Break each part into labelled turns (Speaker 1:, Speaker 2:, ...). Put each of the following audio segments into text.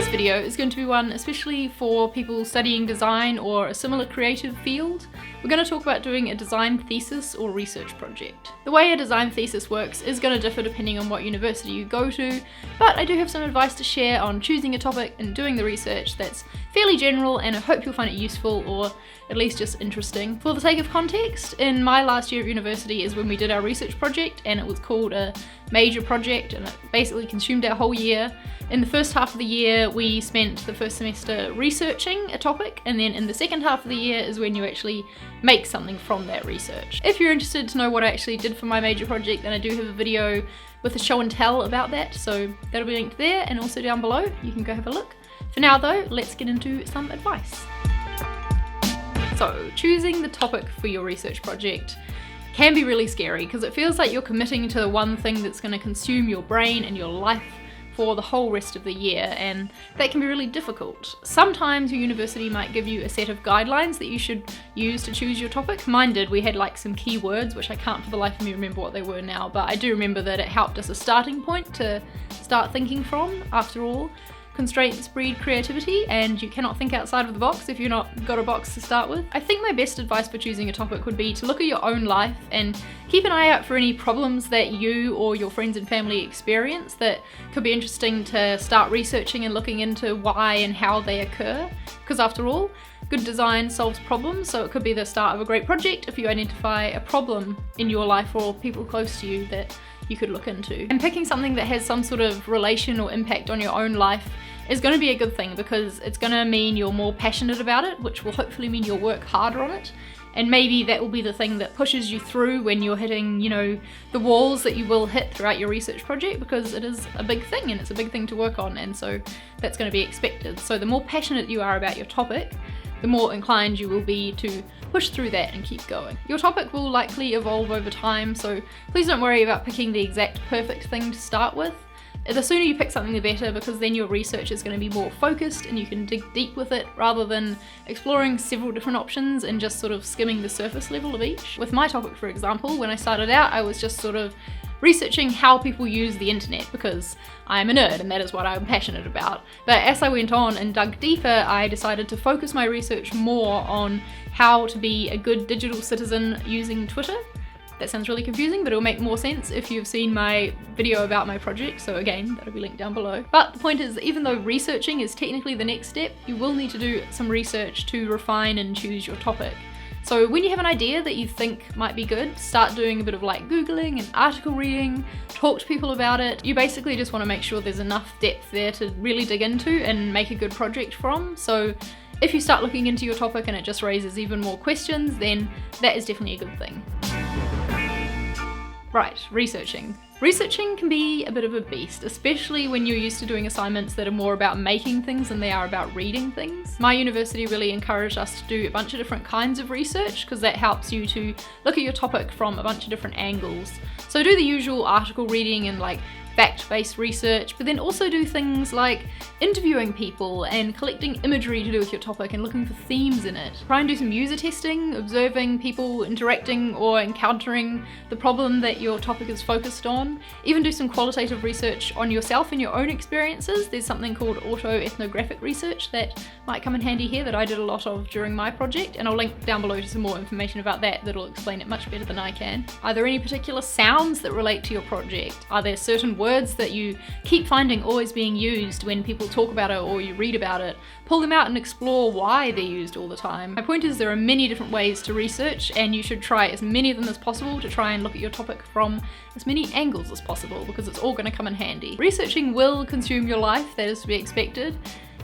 Speaker 1: This video is going to be one especially for people studying design or a similar creative field. We're going to talk about doing a design thesis or research project. The way a design thesis works is going to differ depending on what university you go to, but I do have some advice to share on choosing a topic and doing the research that's fairly general, and I hope you'll find it useful or at least just interesting. For the sake of context, in my last year of university is when we did our research project, and it was called a major project and it basically consumed our whole year. In the first half of the year we spent the first semester researching a topic, and then in the second half of the year is when you actually make something from that research. If you're interested to know what I actually did for my major project, then I do have a video with a show and tell about that, so that'll be linked there and also down below. You can go have a look. For now though, let's get into some advice. So, choosing the topic for your research project can be really scary because it feels like you're committing to the one thing that's going to consume your brain and your life for the whole rest of the year, and that can be really difficult. Sometimes your university might give you a set of guidelines that you should use to choose your topic. Mine did. We had like some keywords, which I can't for the life of me remember what they were now, but I do remember that it helped us a starting point to start thinking from. After all, constraints breed creativity, and you cannot think outside of the box if you've not got a box to start with. I think my best advice for choosing a topic would be to look at your own life and keep an eye out for any problems that you or your friends and family experience that could be interesting to start researching and looking into why and how they occur. Because after all, good design solves problems, so it could be the start of a great project if you identify a problem in your life or people close to you that you could look into. And picking something that has some sort of relation or impact on your own life is going to be a good thing because it's going to mean you're more passionate about it, which will hopefully mean you'll work harder on it. And maybe that will be the thing that pushes you through when you're hitting, the walls that you will hit throughout your research project, because it is a big thing and it's a big thing to work on, and so that's going to be expected. So the more passionate you are about your topic, the more inclined you will be to push through that and keep going. Your topic will likely evolve over time, so please don't worry about picking the exact perfect thing to start with. The sooner you pick something the better, because then your research is going to be more focused and you can dig deep with it rather than exploring several different options and just sort of skimming the surface level of each. With my topic, for example, when I started out I was just sort of researching how people use the internet because I'm a nerd and that is what I'm passionate about. But as I went on and dug deeper, I decided to focus my research more on how to be a good digital citizen using Twitter. That sounds really confusing, but it'll make more sense if you've seen my video about my project, so again, that'll be linked down below. But the point is that even though researching is technically the next step, you will need to do some research to refine and choose your topic. So when you have an idea that you think might be good, start doing a bit of like Googling and article reading, talk to people about it. You basically just want to make sure there's enough depth there to really dig into and make a good project from. So if you start looking into your topic and it just raises even more questions, then that is definitely a good thing. Right, researching. Researching can be a bit of a beast, especially when you're used to doing assignments that are more about making things than they are about reading things. My university really encouraged us to do a bunch of different kinds of research because that helps you to look at your topic from a bunch of different angles. So do the usual article reading and like fact-based research, but then also do things like interviewing people and collecting imagery to do with your topic and looking for themes in it. Try and do some user testing, observing people interacting or encountering the problem that your topic is focused on. Even do some qualitative research on yourself and your own experiences. There's something called autoethnographic research that might come in handy here that I did a lot of during my project, and I'll link down below to some more information about that that'll explain it much better than I can. Are there any particular sounds that relate to your project? Are there certain words that you keep finding always being used when people talk about it or you read about it? Pull them out and explore why they're used all the time. My point is there are many different ways to research, and you should try as many of them as possible to try and look at your topic from as many angles as possible, because it's all going to come in handy. Researching will consume your life, that is to be expected.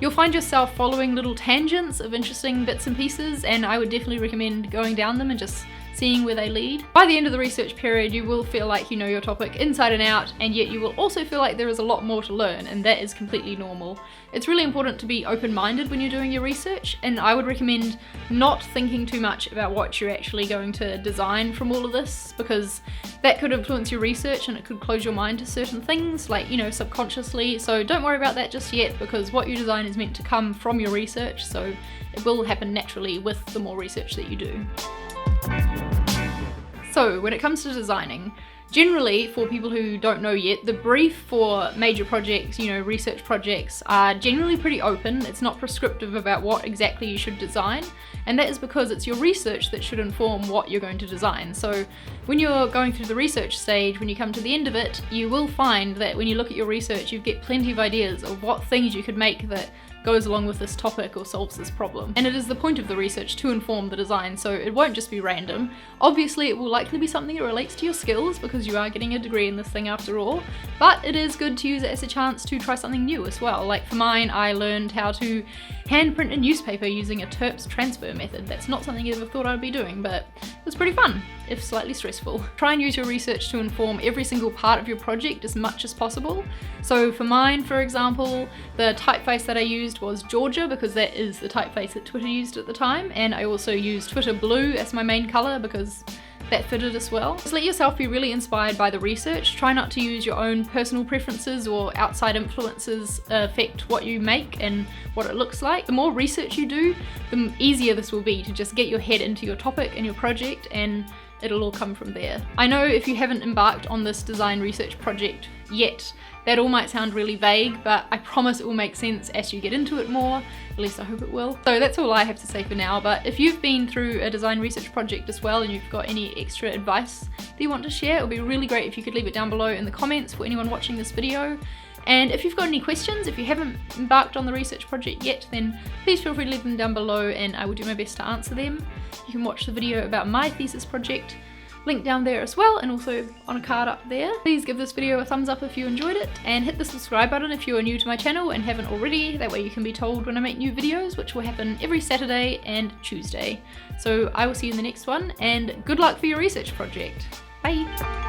Speaker 1: You'll find yourself following little tangents of interesting bits and pieces, and I would definitely recommend going down them and just seeing where they lead. By the end of the research period, you will feel like you know your topic inside and out, and yet you will also feel like there is a lot more to learn, and that is completely normal. It's really important to be open-minded when you're doing your research, and I would recommend not thinking too much about what you're actually going to design from all of this, because that could influence your research and it could close your mind to certain things, like, subconsciously. So don't worry about that just yet, because what you design is meant to come from your research, so it will happen naturally with the more research that you do. So So when it comes to designing, generally, for people who don't know yet, the brief for major projects, research projects, are generally pretty open. It's not prescriptive about what exactly you should design, and that is because it's your research that should inform what you're going to design. So when you're going through the research stage, when you come to the end of it, you will find that when you look at your research, you get plenty of ideas of what things you could make that goes along with this topic or solves this problem. And it is the point of the research to inform the design, so it won't just be random. Obviously it will likely be something that relates to your skills because you are getting a degree in this thing after all, but it is good to use it as a chance to try something new as well. Like for mine, I learned how to hand print a newspaper using a TERPS transfer method. That's not something I ever thought I'd be doing, but it was pretty fun, if slightly stressful. Try and use your research to inform every single part of your project as much as possible. So for mine, for example, the typeface that I used was Georgia because that is the typeface that Twitter used at the time, and I also used Twitter blue as my main colour because that fitted as well. Just let yourself be really inspired by the research. Try not to use your own personal preferences or outside influences affect what you make and what it looks like. The more research you do, the easier this will be to just get your head into your topic and your project, and it'll all come from there. I know if you haven't embarked on this design research project yet, that all might sound really vague, but I promise it will make sense as you get into it more. At least I hope it will. So that's all I have to say for now, but if you've been through a design research project as well and you've got any extra advice that you want to share, it would be really great if you could leave it down below in the comments for anyone watching this video. And if you've got any questions, if you haven't embarked on the research project yet, then please feel free to leave them down below and I will do my best to answer them. You can watch the video about my thesis project, link down there as well, and also on a card up there. Please give this video a thumbs up if you enjoyed it, and hit the subscribe button if you are new to my channel and haven't already. That way you can be told when I make new videos, which will happen every Saturday and Tuesday. So I will see you in the next one, and good luck for your research project. Bye!